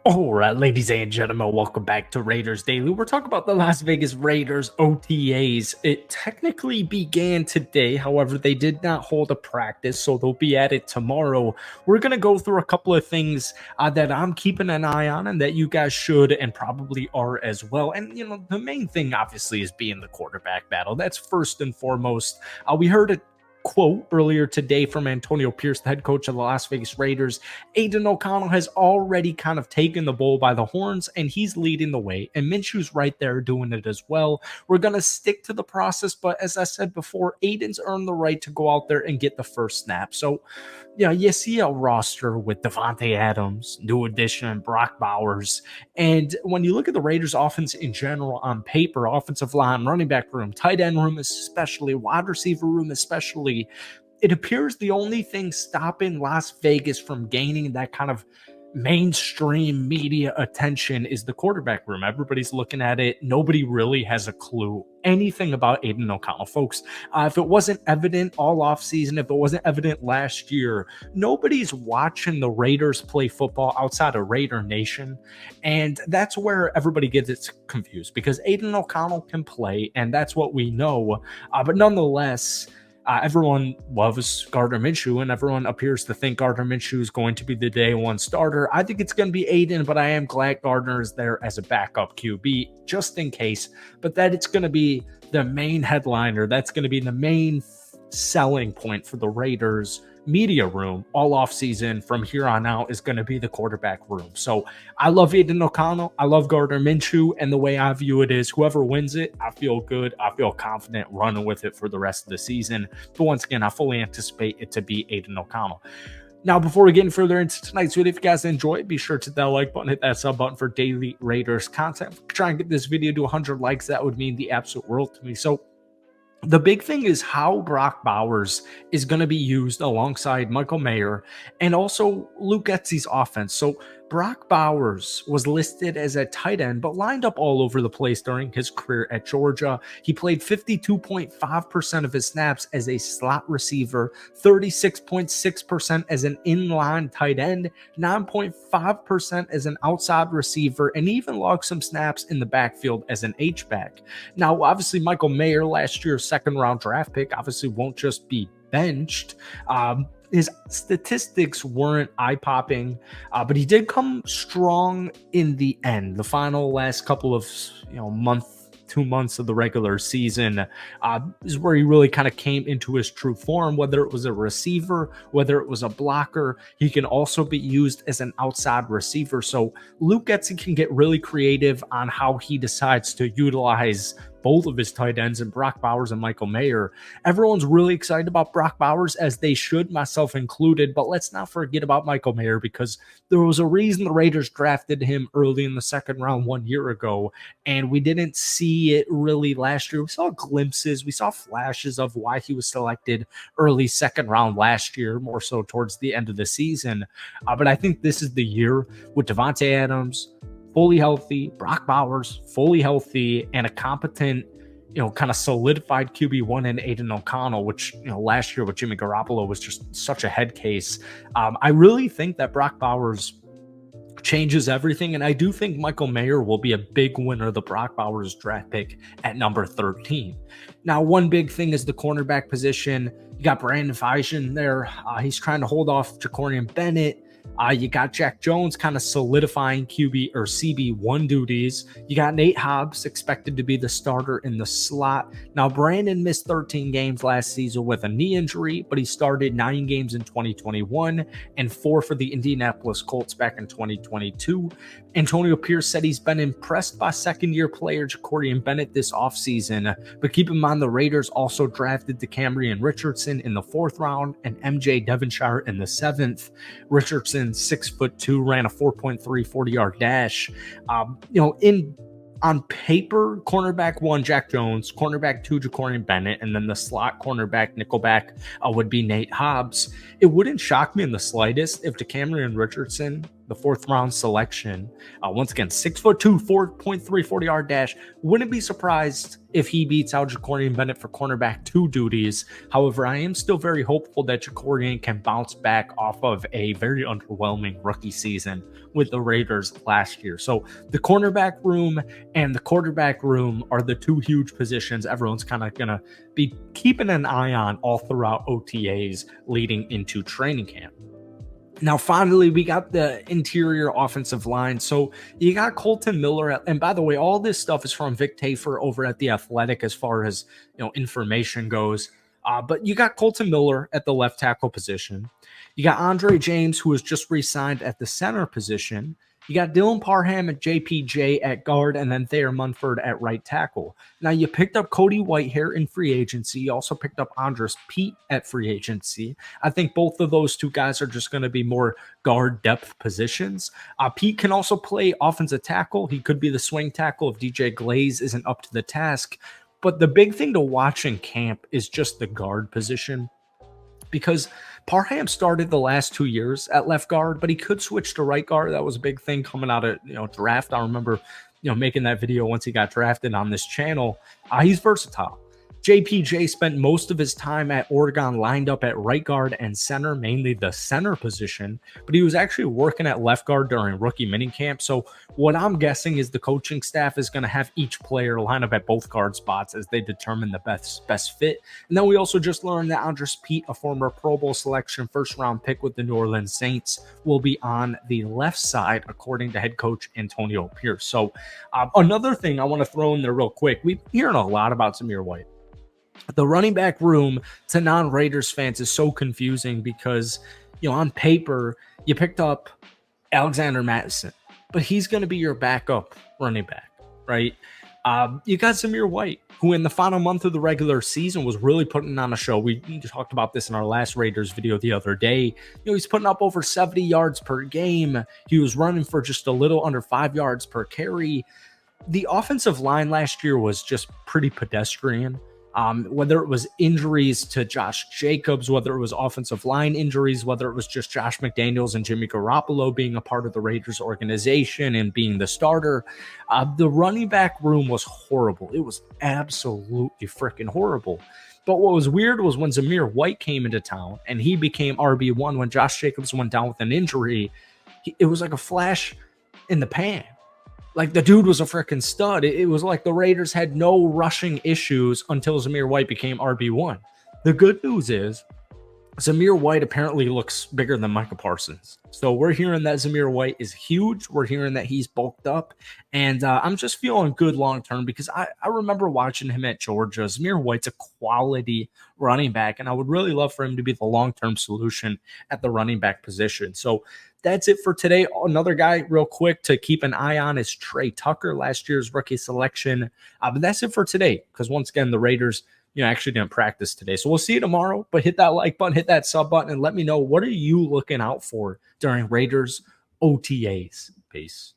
All right, ladies and gentlemen, welcome back to Raiders Daily. We're talking about the Las Vegas Raiders OTAs. It technically began today. However, they did not hold a practice, so they'll be at it tomorrow. We're going to go through a couple of things that I'm keeping an eye on and that you guys should and probably are as well. And, the main thing, obviously, is being the quarterback battle. That's first and foremost. We heard it quote earlier today from Antonio Pierce, the head coach of the Las Vegas Raiders. Aiden O'Connell has already kind of taken the bull by the horns, and he's leading the way. And Minshew's right there doing it as well. We're going to stick to the process, but as I said before, Aiden's earned the right to go out there and get the first snap. So, you see a roster with Devontae Adams, new addition, Brock Bowers. And when you look at the Raiders offense in general on paper, offensive line, running back room, tight end room especially, wide receiver room especially, it appears the only thing stopping Las Vegas from gaining that kind of mainstream media attention is the quarterback room. Everybody's looking at it. Nobody really has a clue anything about Aiden O'Connell, folks. If it wasn't evident all offseason, if it wasn't evident last year, nobody's watching the Raiders play football outside of Raider Nation. And that's where everybody gets confused because Aiden O'Connell can play, and that's what we know. But nonetheless, everyone loves Gardner Minshew, and everyone appears to think Gardner Minshew is going to be the day one starter. I think it's going to be Aiden, but I am glad Gardner is there as a backup QB just in case. But that it's going to be the main headliner. That's going to be the main selling point for the Raiders media room all off season from here on out is going to be the quarterback room. So I love Aiden O'Connell. I love Gardner Minshew. And the way I view it is whoever wins it, I feel good. I feel confident running with it for the rest of the season. But once again, I fully anticipate it to be Aiden O'Connell. Now, before we get any further into tonight's video, if you guys enjoy it, be sure to hit that like button, hit that sub button for daily Raiders content. Try and get this video to 100 likes. That would mean the absolute world to me. So the big thing is how Brock Bowers is going to be used alongside Michael Mayer and also Luke Getsy's offense. So Brock Bowers was listed as a tight end, but lined up all over the place during his career at Georgia. He played 52.5% of his snaps as a slot receiver, 36.6% as an inline tight end, 9.5% as an outside receiver, and even logged some snaps in the backfield as an H-back. Now, obviously, Michael Mayer, last year's second-round draft pick, obviously won't just be benched. His statistics weren't eye-popping, but he did come strong in the end. The final last couple of 2 months of the regular season is where he really kind of came into his true form, whether it was a receiver, whether it was a blocker. He can also be used as an outside receiver. So Luke Getsy can get really creative on how he decides to utilize both of his tight ends and Brock Bowers and Michael Mayer. Everyone's really excited about Brock Bowers, as they should, myself included, but let's not forget about Michael Mayer because there was a reason the Raiders drafted him early in the second round 1 year ago, and we didn't see it really last year. We saw glimpses, we saw flashes of why he was selected early second round last year, more so towards the end of the season. But I think this is the year with Devontae Adams fully healthy, Brock Bowers fully healthy, and a competent, kind of solidified QB1 in Aiden O'Connell, which, last year with Jimmy Garoppolo was just such a head case. I really think that Brock Bowers changes everything, and I do think Michael Mayer will be a big winner of the Brock Bowers draft pick at number 13. Now, one big thing is the cornerback position. You got Brandon Faison there. He's trying to hold off Jacorian Bennett. You got Jack Jones kind of solidifying QB or CB1 duties. You got Nate Hobbs expected to be the starter in the slot. Now, Brandon missed 13 games last season with a knee injury, but he started 9 games in 2021 and 4 for the Indianapolis Colts back in 2022. Antonio Pierce said he's been impressed by second-year player Jacorian Bennett this offseason, but keep in mind the Raiders also drafted DeCamerion Richardson in the 4th round and MJ Devonshire in the 7th. Richardson, 6'2", ran a 4.3 40-yard dash. On paper, cornerback 1, Jack Jones, cornerback 2, Jacorian Bennett, and then the slot cornerback, nickelback would be Nate Hobbs. It wouldn't shock me in the slightest if DeCamerion Richardson the fourth round selection. Once again, 6'2", 4.3 40-yard dash. Wouldn't be surprised if he beats out Jacorian Bennett for cornerback 2 duties. However, I am still very hopeful that Jacorian can bounce back off of a very underwhelming rookie season with the Raiders last year. So the cornerback room and the quarterback room are the two huge positions everyone's kind of going to be keeping an eye on all throughout OTAs leading into training camp. Now, finally, we got the interior offensive line. So you got Colton Miller. And by the way, all this stuff is from Vic Tafer over at The Athletic as far as information goes. But you got Colton Miller at the left tackle position. You got Andre James, who was just re-signed at the center position. You got Dylan Parham at JPJ at guard, and then Thayer Munford at right tackle. Now, you picked up Cody Whitehair in free agency. You also picked up Andres Pete at free agency. I think both of those two guys are just going to be more guard depth positions. Pete can also play offensive tackle. He could be the swing tackle if DJ Glaze isn't up to the task. But the big thing to watch in camp is just the guard position, because Parham started the last 2 years at left guard, but he could switch to right guard. That was a big thing coming out of draft. I remember making that video once he got drafted on this channel. He's versatile. JPJ spent most of his time at Oregon lined up at right guard and center, mainly the center position, but he was actually working at left guard during rookie minicamp. So what I'm guessing is the coaching staff is going to have each player line up at both guard spots as they determine the best fit. And then we also just learned that Andres Pete, a former Pro Bowl selection first-round pick with the New Orleans Saints, will be on the left side, according to head coach Antonio Pierce. So another thing I want to throw in there real quick, we've hearing a lot about Zamir White. The running back room to non-Raiders fans is so confusing because, on paper, you picked up Alexander Mattison, but he's going to be your backup running back, right? You got Zamir White, who in the final month of the regular season was really putting on a show. We talked about this in our last Raiders video the other day. He's putting up over 70 yards per game. He was running for just a little under 5 yards per carry. The offensive line last year was just pretty pedestrian. Whether it was injuries to Josh Jacobs, whether it was offensive line injuries, whether it was just Josh McDaniels and Jimmy Garoppolo being a part of the Raiders organization and being the starter, the running back room was horrible. It was absolutely freaking horrible. But what was weird was when Zamir White came into town and he became RB1 when Josh Jacobs went down with an injury, it was like a flash in the pan. Like, the dude was a freaking stud. It was like the Raiders had no rushing issues until Zamir White became RB1. The good news is Zamir White apparently looks bigger than Micah Parsons. So we're hearing that Zamir White is huge. We're hearing that he's bulked up. And I'm just feeling good long-term because I remember watching him at Georgia. Zamir White's a quality running back, and I would really love for him to be the long-term solution at the running back position. So that's it for today. Another guy real quick to keep an eye on is Trey Tucker, last year's rookie selection. But that's it for today because, once again, the Raiders actually didn't practice today. So we'll see you tomorrow, but hit that like button, hit that sub button, and let me know, what are you looking out for during Raiders OTAs? Peace.